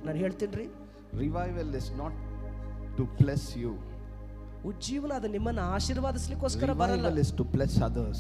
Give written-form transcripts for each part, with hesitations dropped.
ನಾನು ಹೇಳ್ತೀನಿ, Revival is not to bless you. ಉಜ್ಜೀವನ ಅದು ನಿಮ್ಮನ್ನು ಆಶೀರ್ವಾದಿಸಲಿಕ್ಕೋಸ್ಕರ ಬರಲ್ಲ. Revival is to bless others.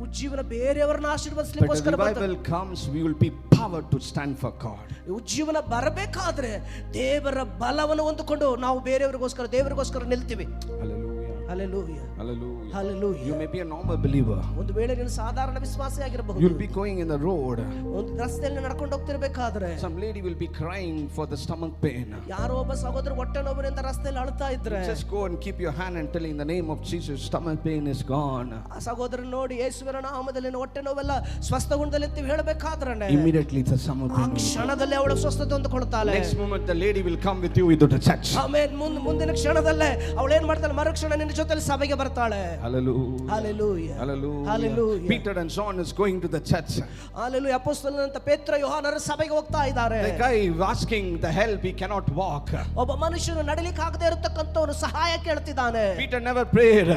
ಉಜ್ಜೀವನ ಬೇರೆಯವರನ್ನ But ಆಶೀರ್ವಾದಿಸಲಿಕ್ಕೋಸ್ಕರ when revival comes, we will be powered to stand for God. ಉಜ್ಜೀವನ ಬರಬೇಕಾದ್ರೆ ದೇವರ ಬಲವನ್ನು ಹೊಂದಿಕೊಂಡು ನಾವು ಬೇರೆಯವರಿಗೋಸ್ಕರ ದೇವರಿಗೋಸ್ಕರ ನಿಲ್ತೀವಿ. Hallelujah. Hallelujah. Hallelujah. Hallelujah. You may be a normal believer. ಒಂದು ವೇಳೆ ನೀನು ಸಾಧಾರಣ ವಿಶ್ವಾಸಿಯಾಗಿರಬಹುದು. You'll be going in the road. ಒಂದು ರಸ್ತೆಯಲ್ಲಿ ನಡ್ಕೊಂಡು ಹೋಗ್ತಿರ್ಬೇಕಾದ್ರೆ Some lady will be crying for the stomach pain. ಯಾರೋ ಒಬ್ಬ ಸಹೋದರ ಹೊಟ್ಟೆ ನೋವಿನಿಂದ ರಸ್ತೆಯಲ್ಲಿ ಅಳ್ತಾ ಇದ್ರೆ Just go and keep your hand and tell in the name of Jesus, stomach pain is gone. ಆ ಸಹೋದರ ನೋಡಿ ಯೇಸುವಿನ ನಾಮದಲ್ಲಿ ಹೊಟ್ಟೆ ನೋವೆಲ್ಲ ಸ್ವಸ್ಥಗೊಂಡಲ್ಲಿ ಅಂತ ಹೇಳಬೇಕಾದ್ರೆ Immediately the stomach pain. ಕ್ಷಣದಲ್ಲೇ ಅವಳು ಸ್ವಸ್ಥತೆ ಹೊಂದಿಕೊಳ್ಳುತ್ತಾಳೆ. Next moment the lady will come with you into the church. ಆಮೇಲೆ ಮುಂದಿನ ಕ್ಷಣದಲ್ಲೇ ಅವಳು ಏನ್ ಮಾಡ್ತಾಳೆ, ಮರುಕ್ಷಣ ನಿನ್ನ ಜೊತೆಲಿ ಸಭೆಗೆ ಬರ್ತಾಳೆ. Hallelujah. Hallelujah. Hallelujah. Hallelujah. Peter and John is going to the church. Hallelujah. ಅಪೊಸ್ತಲನಂತ ಪೇತ್ರ ಯೋಹಾನರು ಸಭೆಗೆ ಹೋಗ್ತಾ ಇದ್ದಾರೆ. The guy asking the help, he cannot walk. ಒಬ್ಬ ಮನುಷ್ಯನು ನಡಿಲಿಕ್ಕೆ ಆಗದೆ ಇರತಕ್ಕಂತವನು ಸಹಾಯ ಕೇಳ್ತಿದ್ದಾನೆ. Peter never prayed.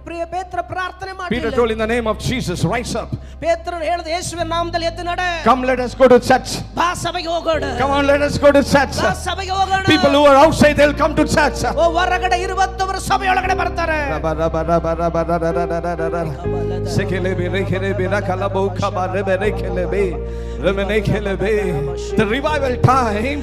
ಪ್ರಿಯ ಪೇತ್ರ ಪ್ರಾರ್ಥನೆ Peter ಮಾಡಲಿಲ್ಲ. told in the name of Jesus, rise up. ಪೇತ್ರನು ಹೇಳಿದ ಯೇಸುವಿನ ನಾಮದಲ್ಲಿ ಎದ್ದು ನಡೆ. Come, let us go to church. ಬಾ ಸಭೆಗೆ ಹೋಗೋಣ. Come on, let us go to church. ಬಾ ಸಭೆಗೆ ಹೋಗೋಣ. People who are outside, they'll come to church. ಹೊರಗಡೆ ಇರುವಂತವರು ಸಭೆಯೊಳಗಡೆ ಬರ್ತಾರೆ. The revival time,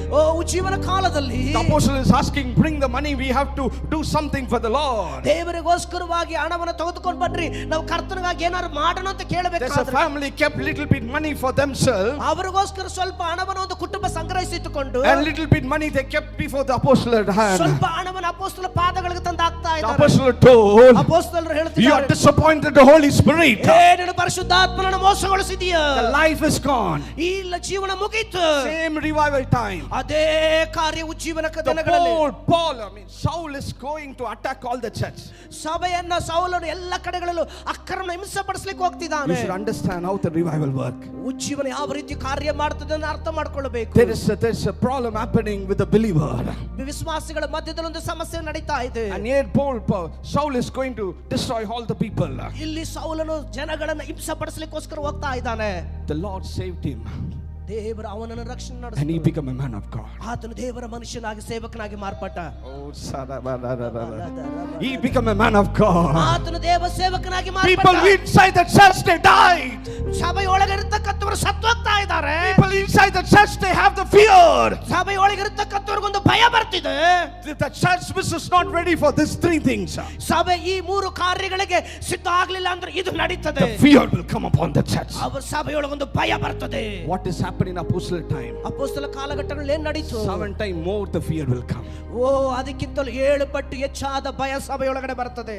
ಜೀವನ ಕಾಲದಲ್ಲಿ the apostle is asking, bring the money, we have to do something for the Lord. ದೇವರಿಗೋಸ್ಕರವಾಗಿ ಹಣವನ್ನು ತೆಗೆದುಕೊಂಡು ಬನ್ರಿ, ನಾವು ಕರ್ತನಿಗಾಗಿ ಏನಾದ್ರು ಮಾಡೋಣ ಅಂತ There's a ಕೇಳಬೇಕಾದ್ರೆ family kept little bit money for themselves, ಅವರಿಗೋಸ್ಕರ ಸ್ವಲ್ಪ ಹಣವನ್ನು ಒಂದು ಕುಟುಂಬ ಸಂಗ್ರಹಿಸಿಟ್ಟುಕೊಂಡು and little bit money they kept before the apostle at hand. ಸ್ವಲ್ಪ ಹಣವನ್ನು ಅಪೊಸ್ತಲ ಪಾದಗಳಿಗೆ ತಂದು ಹಾಕ್ತಾ The ಇದ್ದಾರೆ. apostle told, ಅಪೊಸ್ತಲರು you are ಹೇಳ್ತಿದ್ದಾರೆ, disappointed the Holy Spirit. ನೀನು ಪರಿಶುದ್ಧಾತ್ಮನನ್ನು ಮೋಸಗೊಳಿಸಿದೀಯ. The life is gone. ಇಲ್ಲ, ಜೀವನ ಮುಗೀತು. Same revival time. ಅದೇ ಕಾರ್ಯ ಉಜ್ಜೀವನ The ದಿನಗಳಲ್ಲಿ Paul, Saul is going to attack all the church. ಸಭೆಯನ್ನ ಸೌಲನು ಎಲ್ಲ ಕಡೆಗಳಲ್ಲೂ ಅಕ್ರಮ ಹಿಂಸೆ ಪಡಿಸಲಿಕ್ಕೆ ಹೋಗ್ತಿದ್ದಾನೆ. You should understand how the revival work. ಉಜ್ಜೀವನ ಯಾವ ರೀತಿ ಕಾರ್ಯ ಮಾಡ್ತದೆ ಅಂತ ಅರ್ಥ ಮಾಡ್ಕೊಳ್ಳಬೇಕು. There's a problem happening with the believer. ವಿಶ್ವಾಸಿಗಳ ಮಧ್ಯದಲ್ಲಿ ಒಂದು ಸಮಸ್ಯೆ ನಡೀತಾ ಇದೆ. And yet Saul is going to destroy all the people. ಇಲ್ಲಿ ಸೌಲನು ಜನಗಳನ್ನ ಹಿಂಸೆ ಪಡಿಸಲಿಕ್ಕೋಸ್ಕರ ಹೋಗ್ತಾ ಇದ್ದಾನೆ. The Lord saved him. ದೇವರು ಅವನನ್ನು ರಕ್ಷಣೆ And he ನಡೆಸಿದ. became a man of God. ಆತನು ದೇವರ ಮನುಷ್ಯನಾಗಿ ಸೇವಕನಾಗಿ ಮಾರ್ಪಟ್ಟ. He became a man of God. ಆತನು ದೇವ ಸೇವಕನಾಗಿ People ಮಾರ್ಪಟ್ಟ. inside the church, they died. ಸಭೆಯೊಳಗೆ ಇರತಕ್ಕಂತವರು ಸತ್ತು ಹೋಗ್ತಾ ಇದ್ದಾರೆ. People inside the church, they have the fear. ಸಭೆಯೊಳಗೆ ಇರತಕ್ಕಂತವ್ರಿಗೊಂದು ಭಯ ಬರ್ತಿದೆ. The church which is not ready for these three things, ಸಭೆ ಈ ಮೂರು ಕಾರ್ಯಗಳಿಗೆ ಸಿದ್ಧ ಆಗ್ಲಿಲ್ಲ ಅಂದ್ರೆ ಇದು ನಡೀತದೆ. the fear will come upon the church. ಅವರ ಸಭೆಯೊಳಗೊಂದು ಭಯ ಬರ್ತದೆ. What is happening in apostle time? ಅಪೊಸ್ತಲ ಕಾಲಘಟ್ಟಗಳಲ್ಲಿ ಏನ್ ನಡೀತು? 7 times more the fear will come. ಅದಕ್ಕಿಂತಲೂ 7 ಪಟ್ಟು ಹೆಚ್ಚಾದ ಭಯ ಸಭೆಯೊಳಗಡೆ ಬರ್ತದೆ.